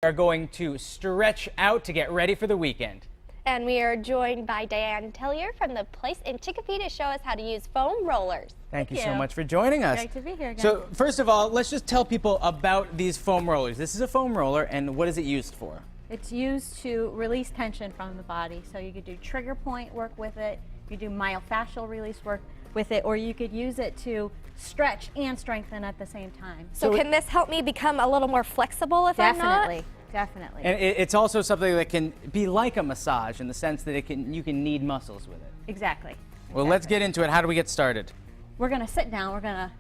Are going to stretch out to get ready for the weekend. And we are joined by Diane Tellier from the Place in Chicopee to show us how to use foam rollers. Thank you so much for joining us. Great to be here again. So first of all, let's just tell people about these foam rollers. This is a foam roller, and what is it used for? It's used to release tension from the body. So you could do trigger point work with it, you could do myofascial release work with it, or you could use it to stretch and strengthen at the same time. So can this help me become a little more flexible if I'm not? Definitely. And it's also something that can be like a massage in the sense that you can knead muscles with it. Exactly. Well, let's get into it. How do we get started? We're going to sit down. Are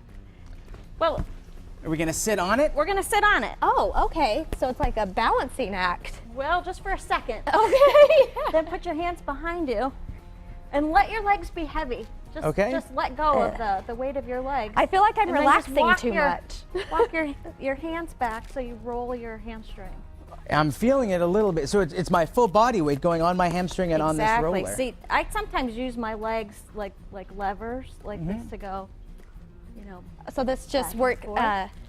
we going to sit on it? We're going to sit on it. Oh, okay. So it's like a balancing act. Well, just for a second. Okay. Then put your hands behind you and let your legs be heavy. Just let go of the weight of your legs. I feel like I'm And then just relaxing walk too much. Walk your hands back so you roll your hamstring. I'm feeling it a little bit. So it's my full body weight going on my hamstring and on this roller. See, I sometimes use my legs like levers, like this to go, So this just work.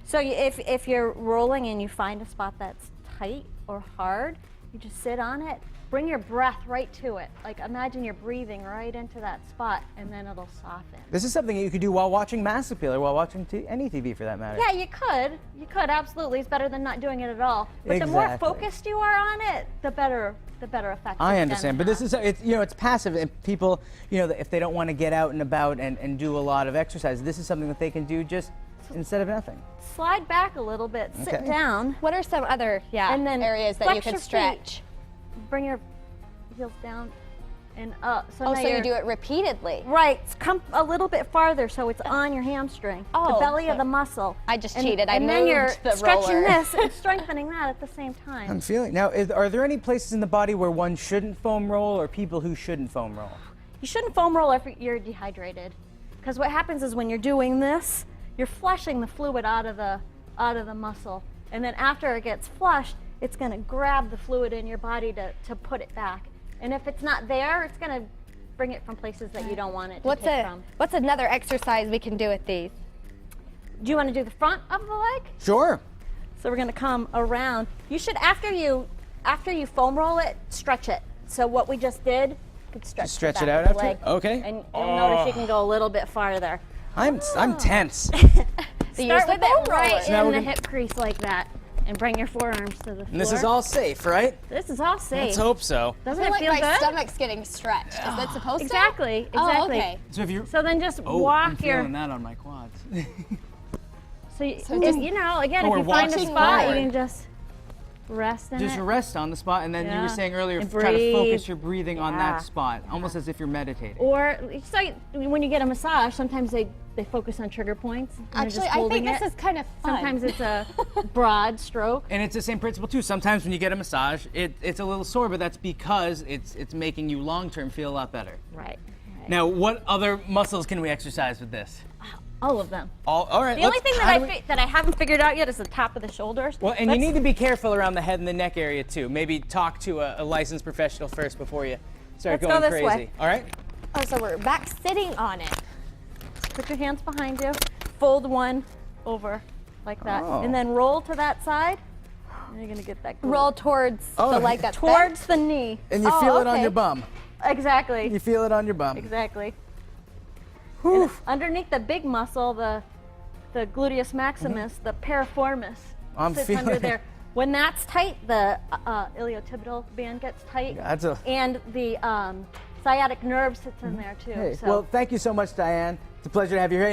So if you're rolling and you find a spot that's tight or hard, you just sit on it. Bring your breath right to it. Like imagine you're breathing right into that spot, and then it'll soften. This is something that you could do while watching Mass Appeal or while watching any TV for that matter. Yeah, you could. You could, absolutely. It's better than not doing it at all. But the more focused you are on it, the better effect. I understand, but this is it's passive, and people if they don't want to get out and about and do a lot of exercise, this is something that they can do just instead of nothing. Slide back a little bit, sit down. What are some other and then areas that you can stretch? Bring your heels down and up. So you do it repeatedly. Right. Come a little bit farther so it's on your hamstring, the belly of the muscle. I just cheated. I moved then you're the stretching this and strengthening that at the same time. I'm feeling now. Are there any places in the body where one shouldn't foam roll, or people who shouldn't foam roll? You shouldn't foam roll if you're dehydrated, because what happens is when you're doing this, you're flushing the fluid out of the muscle, and then after it gets flushed, it's going to grab the fluid in your body to put it back. And if it's not there, it's going to bring it from places that you don't want it to take from. What's another exercise we can do with these? Do you want to do the front of the leg? Sure. So we're going to come around. You should, after you foam roll it, stretch it. So what we just did, you could stretch it the out back of the after? leg. Okay. And you'll notice you can go a little bit farther. I'm tense. Start with it right in the hip crease like that. And bring your forearms to the floor. And this is all safe, right? This is all safe. Let's hope so. Doesn't I it feel feel like my good? stomach's getting stretched. Is that supposed to? Exactly. Oh, okay. So then just I'm walk your. feeling that on my quads. Again, if we're you find a walking spot, forward. you can just rest in it. Just rest on the spot, and then you were saying earlier, And try to focus breathe. your breathing on that spot, almost as if you're meditating. Or when you get a massage, sometimes they focus on trigger points. Actually, I think this is kind of fun. Sometimes it's a broad stroke. And it's the same principle too. Sometimes when you get a massage, it's a little sore, but that's because it's making you long-term feel a lot better. Right. Now, what other muscles can we exercise with this? All of them. All right. The only thing that I haven't figured out yet is the top of the shoulders. Well, and you need to be careful around the head and the neck area too. Maybe talk to a licensed professional first before you start going this crazy. way. All right. Oh, so we're back sitting on it. Put your hands behind you. Fold one over like that. Oh. And then roll to that side. And you're going to get that glute. Roll towards the leg that's towards the knee. And you feel it on your bum. Exactly. You feel it on your bum. Exactly. And underneath the big muscle, the gluteus maximus, the piriformis sits under there. When that's tight, the iliotibial band gets tight, and the sciatic nerve sits in there too. Hey, So. well, thank you so much, Diane. It's a pleasure to have you here.